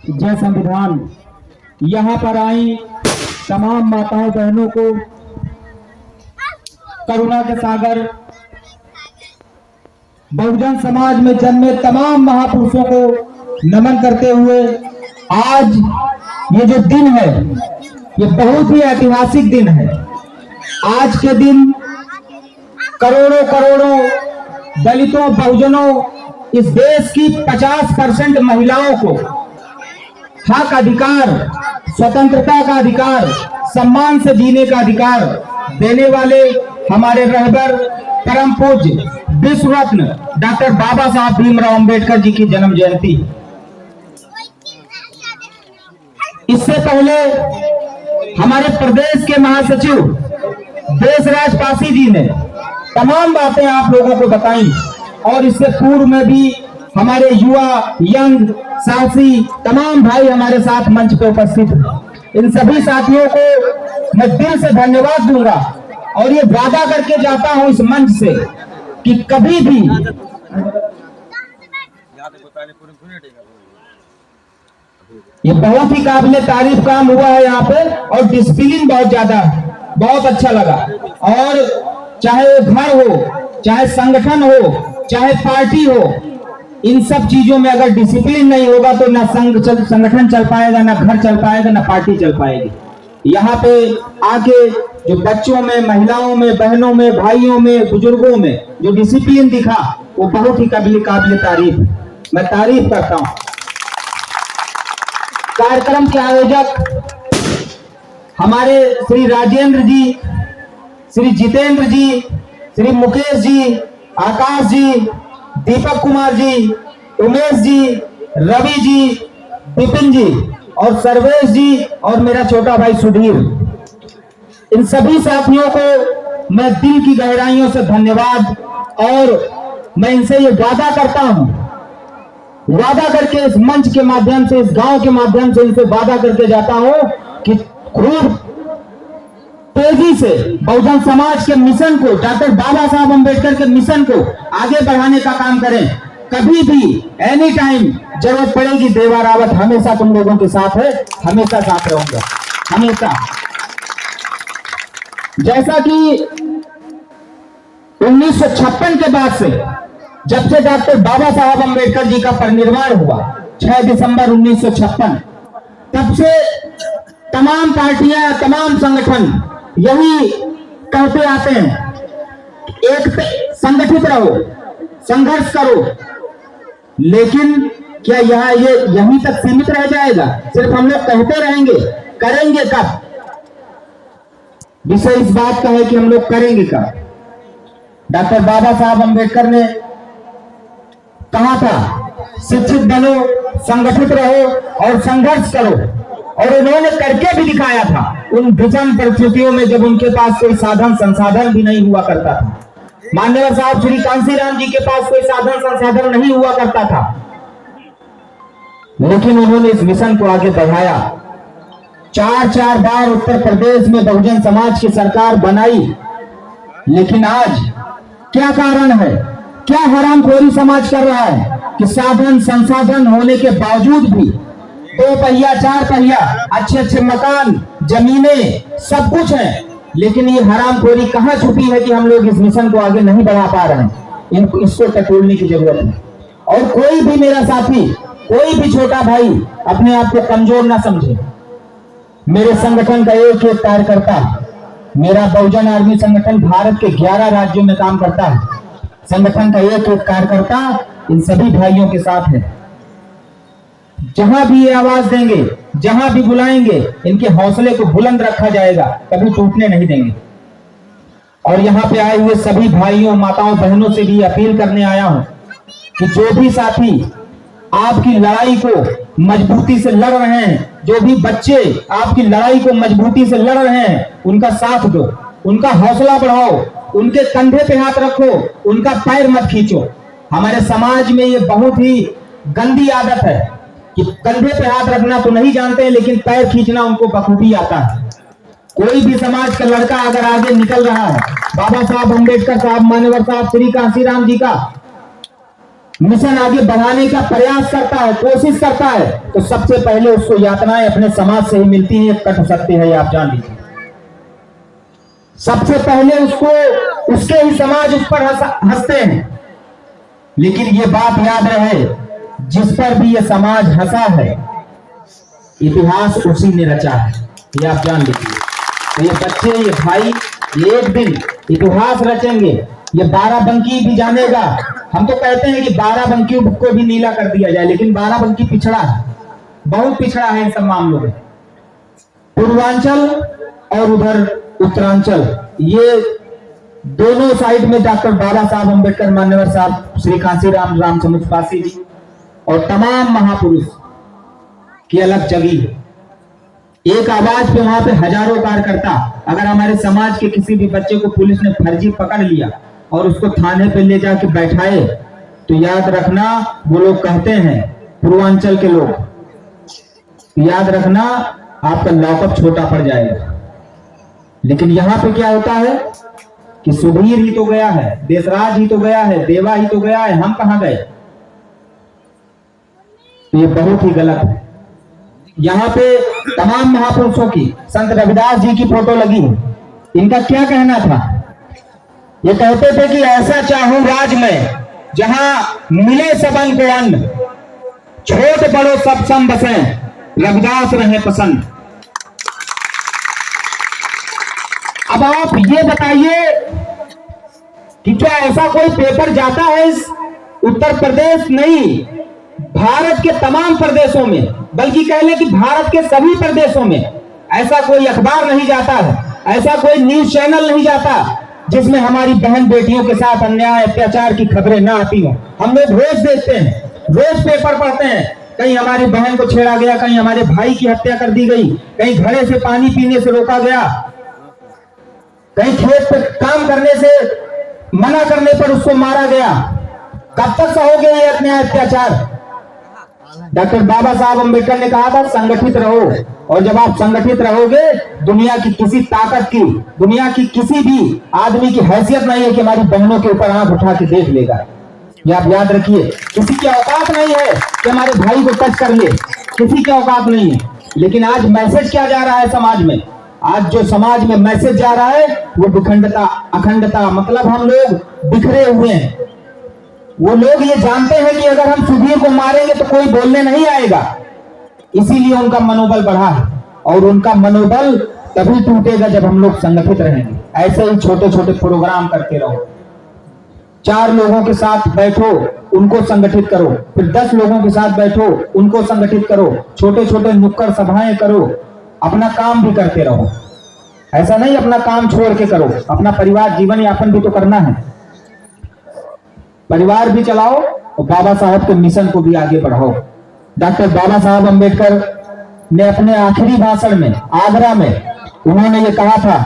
जय संविधान। यहाँ पर आई तमाम माताओं बहनों को करुणा के सागर बहुजन समाज में जन्मे तमाम महापुरुषों को नमन करते हुए आज ये जो दिन है ये बहुत ही ऐतिहासिक दिन है। आज के दिन करोड़ों करोड़ों दलितों बहुजनों इस देश की 50% महिलाओं को हक अधिकार, स्वतंत्रता का अधिकार, सम्मान से जीने का अधिकार देने वाले हमारे रहबर परम पूज्य विश्व रत्न डॉक्टर बाबा साहब भीमराव अंबेडकर जी की जन्म जयंती। इससे पहले हमारे प्रदेश के महासचिव देशराज पासी जी ने तमाम बातें आप लोगों को बताई और इससे पूर्व में भी हमारे युवा यंग साहसी तमाम भाई हमारे साथ मंच पे उपस्थित हैं। इन सभी साथियों को मैं दिल से धन्यवाद दूंगा और ये वादा करके जाता हूं इस मंच से कि कभी भी ये बहुत ही काबिले तारीफ काम हुआ है यहाँ पे और डिसिप्लिन बहुत ज्यादा है, बहुत अच्छा लगा। और चाहे घर हो, चाहे संगठन हो, चाहे पार्टी हो, इन सब चीजों में अगर डिसिप्लिन नहीं होगा तो ना संगठन चल पाएगा, ना घर चल पाएगा, ना पार्टी चल पाएगी। यहाँ पे आके जो बच्चों में, महिलाओं में, बहनों में, भाइयों में, बुजुर्गों में जो डिसिप्लिन दिखा वो बहुत ही काबिले तारीफ, मैं तारीफ करता हूँ। कार्यक्रम के आयोजक हमारे श्री राजेंद्र जी, श्री जितेंद्र जी, श्री मुकेश जी, आकाश जी, दीपक कुमार जी, उमेश जी, रवि जी, विपिन जी और सर्वेश जी और मेरा छोटा भाई सुधीर, इन सभी साथियों को मैं दिल की गहराइयों से धन्यवाद। और मैं इनसे ये वादा करता हूं, वादा करके इस मंच के माध्यम से, इस गांव के माध्यम से इनसे वादा करके जाता हूं कि खूब तेजी से बहुजन समाज के मिशन को, डॉक्टर बाबा साहब अंबेडकर के मिशन को आगे बढ़ाने का काम करें। कभी भी एनी टाइम जरूरत पड़ेगी, देवा रावत हमेशा तुम लोगों के साथ है, हमेशा साथ रहूंगा, हमेशा। जैसा कि 1956 के बाद से, जब से डॉक्टर बाबा साहब अंबेडकर जी का परिनिर्वाण हुआ 6 दिसंबर 1956, तब से तमाम पार्टियां, तमाम संगठन यही कहते आते हैं, एक संगठित रहो, संघर्ष करो। लेकिन क्या ये यहीं तक सीमित रह जाएगा? सिर्फ हम लोग कहते रहेंगे, करेंगे कब? विषय इस बात का है कि हम लोग करेंगे कब। डॉक्टर बाबा साहब अंबेडकर ने कहा था, शिक्षित बनो, संगठित रहो और संघर्ष करो, और उन्होंने करके भी दिखाया था उन विषम परिस्थितियों में जब उनके पास कोई साधन संसाधन भी नहीं हुआ करता था। मान्यवर साहब श्री कांसीराम जी के पास कोई साधन संसाधन नहीं हुआ करता था, लेकिन उन्होंने इस मिशन को आगे बढ़ाया। 4 बार उत्तर प्रदेश में बहुजन समाज की सरकार बनाई, लेकिन आज क्या कारण है, क्या हरामखोरी समाज कर रहा है कि साधन संसाधन होने के बावजूद भी 2 पहिया 4 पहिया, अच्छे मकान, जमीनें, सब कुछ है, लेकिन ये हरामखोरी कहाँ छुपी है कि हम लोग इस मिशन को आगे नहीं बढ़ा पा रहे हैं। इसको टटोलने की जरूरत है। और कोई भी मेरा साथी, कोई भी छोटा भाई अपने आप को कमजोर ना समझे। मेरे संगठन का एक कार्यकर्ता, मेरा बहुजन आर्मी संगठन भारत के 11 राज्यों में काम करता है। संगठन का एक कार्यकर्ता इन सभी भाइयों के साथ है। जहां भी ये आवाज देंगे, जहां भी बुलाएंगे, इनके हौसले को बुलंद रखा जाएगा, कभी टूटने नहीं देंगे। और यहाँ पे आए हुए सभी भाइयों, माताओं, बहनों से भी अपील करने आया हूं कि जो भी साथी आपकी लड़ाई को मजबूती से लड़ रहे हैं, जो भी बच्चे आपकी लड़ाई को मजबूती से लड़ रहे हैं, उनका साथ दो, उनका हौसला बढ़ाओ, उनके कंधे पे हाथ रखो, उनका पैर मत खींचो। हमारे समाज में ये बहुत ही गंदी आदत है कि कंधे पे हाथ रखना तो नहीं जानते हैं, लेकिन पैर खींचना उनको बखूबी आता है। कोई भी समाज का लड़का अगर आगे निकल रहा है, बाबा साहब अंबेडकर साहब, मान्यवर साहब श्री कांसीराम जी का मिशन आगे बढ़ाने का प्रयास करता है, कोशिश करता है, तो सबसे पहले उसको यातनाएं अपने समाज से ही मिलती हैं, कट सकती है, आप जान लीजिए। सबसे पहले उसको उसके ही समाज उस पर हंसते हैं। लेकिन ये बात याद रहे, जिस पर भी ये समाज हंसा है, इतिहास उसी ने रचा है, ये आप जान लीजिए। तो ये बच्चे, ये भाई, ये एक दिन इतिहास रचेंगे। ये बाराबंकी भी जानेगा। हम तो कहते हैं कि बाराबंकी को भी नीला कर दिया जाए, लेकिन बाराबंकी पिछड़ा है, बहुत पिछड़ा है इन सब मामलों में। पूर्वांचल और उधर उत्तरांचल, ये दोनों साइड में डॉक्टर बाबा साहब अम्बेडकर, मान्यवर साहब श्री कांशीराम रामचंद्र पासी जी और तमाम महापुरुष की अलग जगह है। एक आवाज पे वहां पे हजारों कार्यकर्ता। अगर हमारे समाज के किसी भी बच्चे को पुलिस ने फर्जी पकड़ लिया और उसको थाने पे ले जाके बैठाए, तो याद रखना, वो लोग कहते हैं, पूर्वांचल के लोग, याद रखना आपका लॉकअप छोटा पड़ जाएगा। लेकिन यहां पे क्या होता है कि सुधीर ही तो गया है, देशराज ही तो गया है, देवा ही तो गया है, हम कहां गए? तो ये बहुत ही गलत है। यहाँ पे तमाम महापुरुषों की, संत रविदास जी की फोटो लगी है। इनका क्या कहना था? ये कहते थे कि ऐसा चाहूं राज में जहां मिले सबन को अन्न, छोट बड़ो सब सम बसें, रविदास रहे पसंद। अब आप ये बताइए कि क्या ऐसा कोई पेपर जाता है इस उत्तर प्रदेश, नहीं, भारत के तमाम प्रदेशों में, बल्कि कह लें कि भारत के सभी प्रदेशों में ऐसा कोई अखबार नहीं जाता है, ऐसा कोई न्यूज चैनल नहीं जाता जिसमें हमारी बहन बेटियों के साथ अन्याय अत्याचार की खबरें ना आती हो। हम लोग रोज देखते हैं, रोज पेपर पढ़ते हैं, कहीं हमारी बहन को छेड़ा गया, कहीं हमारे भाई की हत्या कर दी गई, कहीं घड़े से पानी पीने से रोका गया, कहीं खेत पर काम करने से मना करने पर उसको मारा गया। कब तक सहोगे ये अन्याय अत्याचार? डॉक्टर बाबा साहब अम्बेडकर ने कहा था, संगठित रहो, और जब आप संगठित रहोगे, दुनिया की किसी ताकत की, दुनिया की किसी भी आदमी की हैसियत नहीं है कि हमारी बहनों के ऊपर आंख उठा के देख लेगा। ये आप याद रखिए, किसी की औकात नहीं है कि हमारे भाई को टच कर ले, किसी की औकात नहीं है। लेकिन आज मैसेज क्या जा रहा है समाज में? आज जो समाज में मैसेज जा रहा है वो विखंडता, अखंडता, मतलब हम लोग बिखरे हुए हैं। वो लोग ये जानते हैं कि अगर हम सुधीर को मारेंगे तो कोई बोलने नहीं आएगा, इसीलिए उनका मनोबल बढ़ा है। और उनका मनोबल तभी टूटेगा जब हम लोग संगठित रहेंगे। ऐसे ही छोटे छोटे प्रोग्राम करते रहो, 4 लोगों के साथ बैठो, उनको संगठित करो, फिर 10 लोगों के साथ बैठो, उनको संगठित करो, छोटे छोटे नुक्कड़ सभाएं करो, अपना काम भी करते रहो। ऐसा नहीं अपना काम छोड़ के करो, अपना परिवार जीवन यापन भी तो करना है, परिवार भी चलाओ और बाबा साहब के मिशन को भी आगे बढ़ाओ। डॉक्टर बाबा साहब अम्बेडकर ने अपने आखिरी भाषण में आगरा में उन्होंने ये कहा था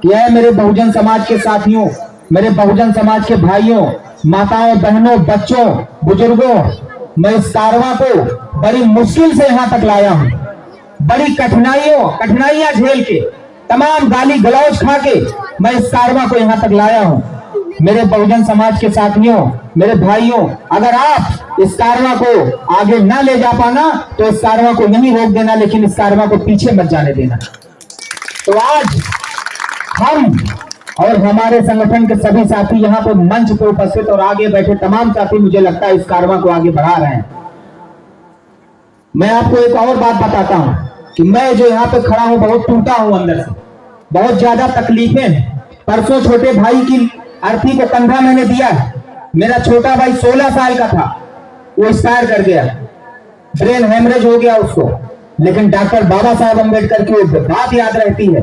कि ऐ मेरे बहुजन समाज के साथियों, मेरे बहुजन समाज के भाइयों, माताओं, बहनों, बच्चों, बुजुर्गों, मैं इस कारवां को बड़ी मुश्किल से यहां तक लाया हूं, बड़ी कठिनाइयां झेल के, तमाम गाली गलौज खा के मैं इस कारवां को यहां तक लाया हूं। मेरे बहुजन समाज के साथियों, मेरे भाइयों, अगर आप इस कारवां को आगे ना ले जा पाना तो इस कारवां को नहीं रोक देना, लेकिन इस कारवां को पीछे मत जाने देना। तो आज हम और हमारे संगठन के सभी साथी यहाँ पर मंच पर उपस्थित और आगे बैठे तमाम साथी, मुझे लगता है इस कारवां को आगे बढ़ा रहे हैं। मैं आपको एक और बात बताता हूं कि मैं जो यहाँ पे खड़ा हूं बहुत टूटा हूं अंदर से, बहुत ज्यादा तकलीफें हैं। परसों छोटे भाई की अर्थी को कंधा मैंने दिया है। मेरा छोटा भाई 16 साल का था, वो एक्सपायर कर गया, ब्रेन हेमरेज हो गया उसको। लेकिन डॉक्टर बाबा साहब अम्बेडकर की बात याद रहती है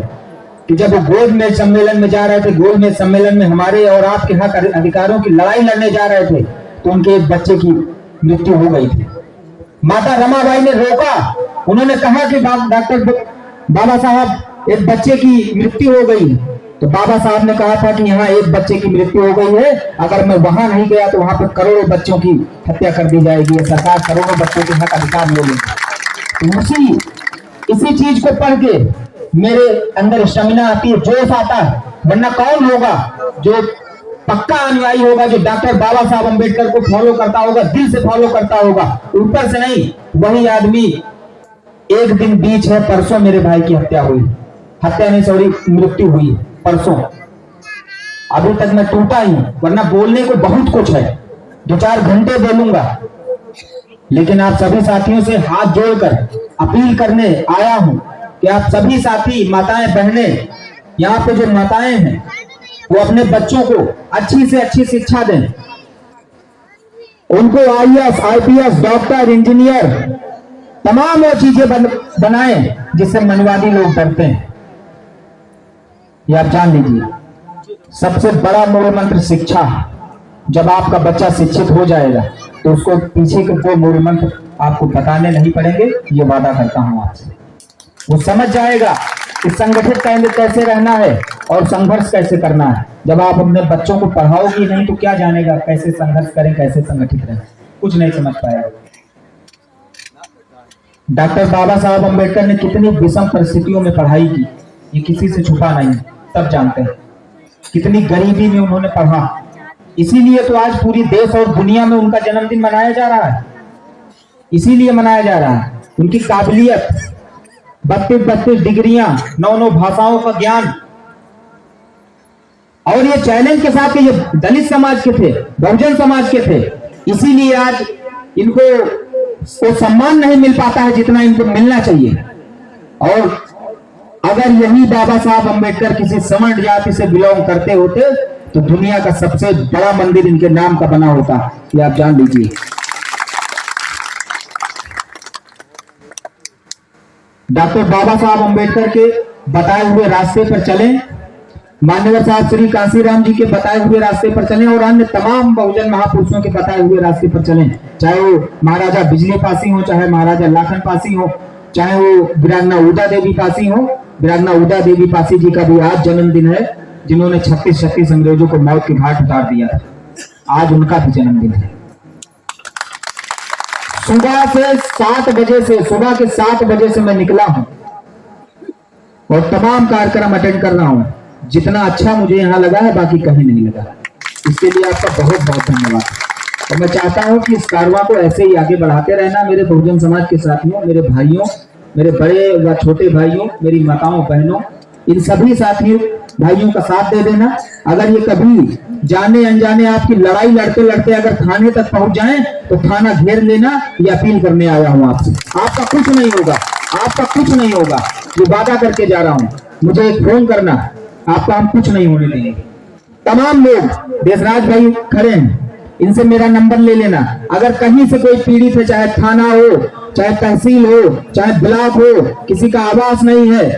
कि जब वो गोलमेज सम्मेलन में जा रहे थे, गोलमेज सम्मेलन में हमारे और आपके हक अधिकारों की लड़ाई लड़ने जा रहे थे, तो उनके एक बच्चे की मृत्यु हो गई थी। माता रमाबाई ने रोका, उन्होंने कहा कि डॉक्टर बाबा साहब एक बच्चे की मृत्यु हो गई, तो बाबा साहब ने कहा था कि यहाँ एक बच्चे की मृत्यु हो गई है, अगर मैं वहां नहीं गया तो वहां पर करोड़ों बच्चों की हत्या कर दी जाएगी, सरकार करोड़ों बच्चों के हक अधिकार ले लेगी। तो इसी चीज को पढ़ के मेरे अंदर स्टेमिना आती है, जोश आता है। वरना कौन होगा जो पक्का अनुयायी होगा जो डॉक्टर बाबा साहब अंबेडकर को फॉलो करता होगा, दिल से फॉलो करता होगा, ऊपर से नहीं। वही आदमी एक दिन बीच है, परसों मेरे भाई की हत्या हुई, हत्या नहीं सॉरी मृत्यु हुई परसों। अभी तक मैं टूटा ही, वरना बोलने को बहुत कुछ है, 2-4 घंटे बोलूंगा, लेकिन आप सभी साथियों से हाथ जोड़कर अपील करने आया हूं कि आप सभी साथी, माताएं, बहनें, यहाँ पे जो माताएं हैं वो अपने बच्चों को अच्छी से अच्छी शिक्षा दें, उनको आईएएस, आईपीएस, डॉक्टर, इंजीनियर, तमाम वो चीजें बनाएं जिससे मनवादी लोग डरते हैं। ये आप जान लीजिए, सबसे बड़ा मूल मंत्र शिक्षा है। जब आपका बच्चा शिक्षित हो जाएगा तो उसको पीछे के कोई मूल मंत्र आपको बताने नहीं पड़ेंगे, ये वादा करता हूं आपसे। वो समझ जाएगा कि संगठित कैसे रहना है और संघर्ष कैसे करना है। जब आप अपने बच्चों को पढ़ाओगी नहीं तो क्या जानेगा कैसे संघर्ष करें, कैसे संगठित रहें, कुछ नहीं समझ पाएगा। डॉक्टर बाबा साहब अंबेडकर ने कितनी विषम परिस्थितियों में पढ़ाई की, ये किसी से छुपा नहीं, सब जानते हैं। कितनी गरीबी में उन्होंने पढ़ा, इसीलिए तो आज पूरी देश और दुनिया में उनका जन्मदिन मनाया जा रहा है, इसीलिए मनाया जा रहा है। उनकी काबिलियत, 32 डिग्रियां, 9 भाषाओं का ज्ञान, और ये चैलेंज के साथ कि ये दलित समाज के थे, बहुजन समाज के थे, इसीलिए आज इनको वो सम्मान नहीं मिल पाता है जितना इनको मिलना चाहिए। और अगर यही बाबा साहब अंबेडकर किसी सवर्ण जाति से बिलोंग करते होते तो दुनिया का सबसे बड़ा मंदिर इनके नाम का बना होता, ये आप जान लीजिए। डॉक्टर बाबा साहब अंबेडकर के बताए हुए रास्ते पर चलें, मान्यवर साहब श्री कांसीराम जी के बताए हुए रास्ते पर चलें और अन्य तमाम बहुजन महापुरुषों के बताए हुए रास्ते पर चलें। चाहे वो महाराजा बिजली पासी हो, चाहे महाराजा लाखन पासी हो, चाहे वो वीरांगना उदा देवी पासी हो। वीरांगना उदा देवी पासी जी का भी आज जन्मदिन है, जिन्होंने 36 अंग्रेजों को मौत के घाट उतार दिया था, आज उनका भी जन्मदिन है। सुबह के 7 बजे से मैं निकला हूं और तमाम कार्यक्रम अटेंड कर रहा हूं। जितना अच्छा मुझे यहाँ लगा है बाकी कहीं नहीं लगा, इसके लिए आपका बहुत बहुत धन्यवाद। और मैं चाहता हूं कि इस कारवां को ऐसे ही आगे बढ़ाते रहना। मेरे बहुजन समाज के साथियों, मेरे भाइयों, मेरे बड़े व छोटे भाइयों, मेरी माताओं, बहनों, इन सभी साथियों भाइयों का साथ दे देना। अगर ये कभी जाने अनजाने आपकी लड़ाई लड़ते लड़ते अगर थाने तक पहुंच जाएं तो थाना घेर लेना, ये अपील करने आया हूं आपसे। आपका कुछ नहीं होगा, आपका कुछ नहीं होगा, ये वादा करके जा रहा हूं। मुझे एक फोन करना, आपका हम कुछ नहीं होने देंगे। तमाम लोग, देशराज भाई खड़े हैं, इनसे मेरा नंबर ले लेना। अगर कहीं से कोई पीड़ित है, चाहे थाना हो, चाहे तहसील हो, चाहे ब्लॉक हो, किसी का आवास नहीं है,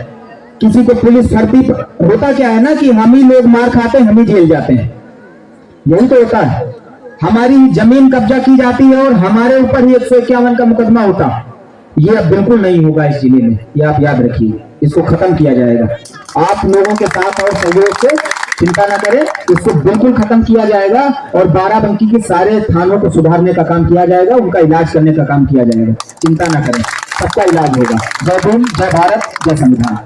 किसी को पुलिस भर्ती, होता क्या है ना कि हम ही लोग मार खाते हैं, हम ही जेल जाते हैं, यही तो होता है। हमारी जमीन कब्जा की जाती है और हमारे ऊपर ही 151 का मुकदमा होता। ये अब बिल्कुल नहीं होगा इस जिले में, ये आप याद रखिए, इसको खत्म किया जाएगा। आप लोगों के साथ और सहयोग से, चिंता ना करें, इसको बिल्कुल खत्म किया जाएगा और बाराबंकी के सारे थानों को सुधारने का काम किया जाएगा, उनका इलाज करने का काम किया जाएगा। चिंता ना करें, सबका इलाज होगा। जय भीम, जय भारत, जय संविधान।